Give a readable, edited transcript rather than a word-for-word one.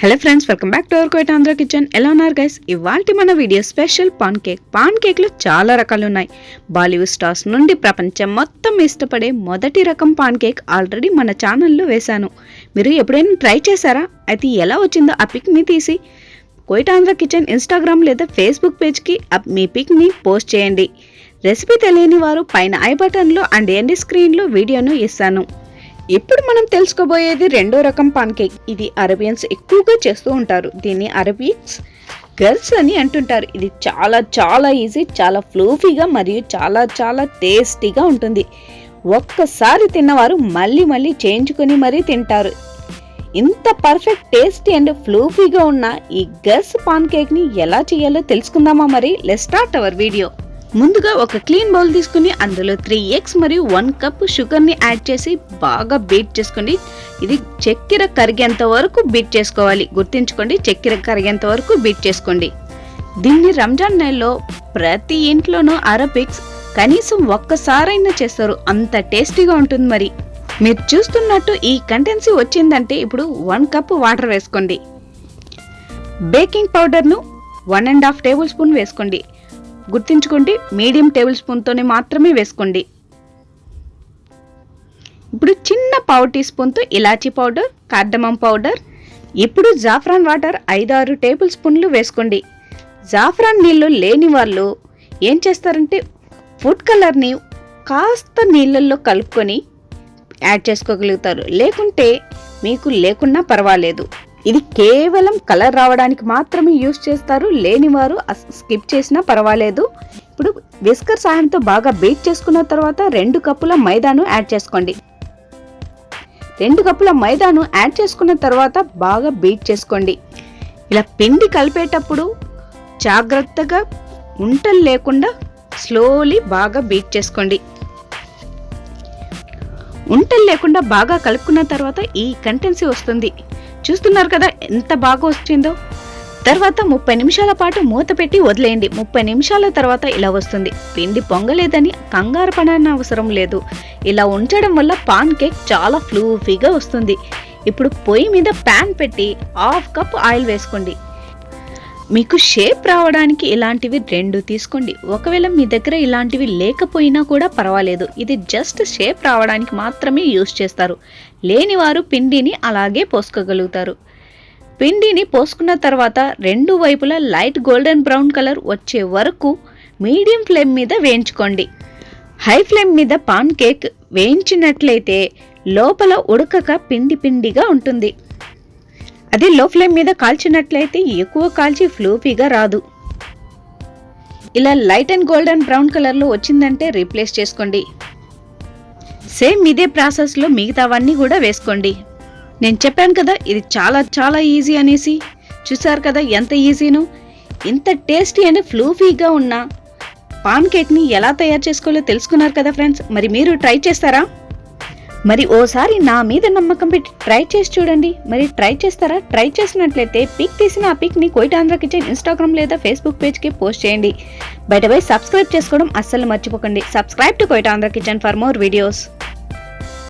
Hello friends, welcome back to our Kuwait Andhra kitchen. ఎలా ఉన్నారు guys? ఇవాల్టి మన వీడియో స్పెషల్ పాన్ కేక్లు చాలా రకాలు ఉన్నాయి. బాలీవుడ్ స్టార్స్ నుండి ప్రపంచం మొత్తం ఇష్టపడే మొదటి రకం పాన్ కేక్ ఆల్రెడీ మన ఛానల్లో వేశాను. మీరు ఎప్పుడైనా ట్రై చేశారా? అయితే ఎలా వచ్చిందో ఆ పిక్ని తీసి కువైట్ ఆంధ్ర కిచెన్ ఇన్స్టాగ్రామ్ లేదా ఫేస్బుక్ పేజ్కి మీ పిక్ని పోస్ట్ చేయండి. రెసిపీ తెలియని వారు పైన ఐ బటన్లో అండ్ ఎండ్ స్క్రీన్లో వీడియోను ఇస్తాను. ఇప్పుడు మనం తెలుసుకోబోయేది రెండో రకం పాన్ కేక్. ఇది అరేబియన్స్ ఎక్కువగా చేస్తూ ఉంటారు. దీన్ని అరబిక్స్ గర్ల్స్ అని అంటుంటారు. ఇది చాలా చాలా ఈజీ, చాలా ఫ్లూఫీగా మరియు చాలా చాలా టేస్టీగా ఉంటుంది. ఒక్కసారి తిన్నవారు మళ్ళీ మళ్ళీ చేయించుకొని మరీ తింటారు. ఇంత పర్ఫెక్ట్ టేస్టీ అండ్ ఫ్లూఫీగా ఉన్న ఈ గర్ల్స్ పాన్ కేక్ని ఎలా చేయాలో తెలుసుకుందామా? మరి లెట్స్ స్టార్ట్ అవర్ వీడియో. ముందుగా ఒక క్లీన్ బౌల్ తీసుకుని అందులో 3 eggs మరియు 1 cup షుగర్ని యాడ్ చేసి బాగా బీట్ చేసుకోండి. ఇది చక్కెర కరిగేంత వరకు బీట్ చేసుకోవాలి. గుర్తుంచుకోండి, చక్కెర కరిగేంత వరకు బీట్ చేసుకోండి. దీన్ని రంజాన్ నెలలో ప్రతి ఇంట్లోనూ అరబిక్స్ కనీసం ఒక్కసారైనా చేస్తారు. అంత టేస్టీగా ఉంటుంది. మరి మీరు చూస్తున్నట్టు ఈ కంటెన్సీ వచ్చిందంటే ఇప్పుడు 1 cup వాటర్ వేసుకోండి. బేకింగ్ పౌడర్ను 1.5 tablespoon వేసుకోండి. గుర్తుంచుకోండి, మీడియం టేబుల్ స్పూన్తోనే మాత్రమే వేసుకోండి. ఇప్పుడు చిన్న పావు టీ స్పూన్తో ఇలాచీ పౌడర్, కార్డమమ్ పౌడర్. ఇప్పుడు జాఫ్రాన్ వాటర్ 5-6 టేబుల్ స్పూన్లు వేసుకోండి. జాఫ్రాన్ నీళ్ళు లేని వాళ్ళు ఏం చేస్తారంటే ఫుడ్ కలర్ని కాస్త నీళ్ళల్లో కలుపుకొని యాడ్ చేసుకోగలుగుతారు. లేకుంటే మీకు లేకున్నా పర్వాలేదు. ఇది కేవలం కలర్ రావడానికి మాత్రమే యూజ్ చేస్తారు. లేనివారు స్కిప్ చేసినా పర్వాలేదు. ఇప్పుడు విస్కర్ సహాయంతో బాగా బీట్ చేసుకున్న తర్వాత 2 కప్పుల మైదాను యాడ్ చేసుకోండి. 2 కప్పుల మైదాను యాడ్ చేసుకున్న తర్వాత బాగా బీట్ చేసుకోండి. ఇలా పిండి కలిపేటప్పుడు జాగ్రత్తగా ఉంటలు లేకుండా స్లోలీ బాగా బీట్ చేసుకోండి. ఉంటలు లేకుండా బాగా కలుపుకున్న తర్వాత ఈ కంటెన్సీ వస్తుంది. చూస్తున్నారు కదా ఎంత బాగా వచ్చిందో. తర్వాత 30 నిమిషాల పాటు మూత పెట్టి వదిలేయండి. 30 నిమిషాల తర్వాత ఇలా వస్తుంది. పిండి పొంగలేదని కంగారు పడాల్సిన అవసరం లేదు. ఇలా ఉంచడం వల్ల పాన్ కేక్ చాలా ఫ్లూఫీగా వస్తుంది. ఇప్పుడు పొయ్యి మీద ప్యాన్ పెట్టి 1/2 cup ఆయిల్ వేసుకోండి. మీకు షేప్ రావడానికి ఇలాంటివి 2 తీసుకోండి. ఒకవేళ మీ దగ్గర ఇలాంటివి లేకపోయినా కూడా పర్వాలేదు. ఇది జస్ట్ షేప్ రావడానికి మాత్రమే యూజ్ చేస్తారు. లేనివారు పిండిని అలాగే పోసుకోగలుగుతారు. పిండిని పోసుకున్న తర్వాత 2 వైపులా లైట్ గోల్డెన్ బ్రౌన్ కలర్ వచ్చే వరకు మీడియం ఫ్లేమ్ మీద వేయించుకోండి. హై ఫ్లేమ్ మీద పాన్ కేక్ వేయించినట్లయితే లోపల ఉడకక పిండి పిండిగా ఉంటుంది. అదే లో ఫ్లేమ్ మీద కాల్చినట్లయితే ఎక్కువ కాల్చి ఫ్లూఫీగా రాదు. ఇలా లైట్ అండ్ గోల్డెన్ బ్రౌన్ కలర్లో వచ్చిందంటే రీప్లేస్ చేసుకోండి. సేమ్ ఇదే ప్రాసెస్లో మిగతావన్నీ కూడా వేసుకోండి. నేను చెప్పాను కదా ఇది చాలా చాలా ఈజీ అనేసి. చూసారు కదా ఎంత ఈజీను. ఇంత టేస్టీ అండ్ ఫ్లూఫీగా ఉన్న పాన్ కేక్ని ఎలా తయారు చేసుకోవాలో తెలుసుకున్నారు కదా ఫ్రెండ్స్. మరి మీరు ట్రై చేస్తారా? మరి ఓసారి నా మీద నమ్మకం పెట్టి ట్రై చేసి చూడండి. మరి ట్రై చేస్తారా? ట్రై చేసినట్లయితే పిక్ తీసిన ఆ పిక్ని కువైట్ ఆంధ్ర కిచెన్ ఇన్స్టాగ్రామ్ లేదా ఫేస్బుక్ పేజ్కి పోస్ట్ చేయండి. బయట పోయి సబ్స్క్రైబ్ చేసుకోవడం అస్సలు మర్చిపోకండి. Subscribe to Kuwait Andhra kitchen for more videos.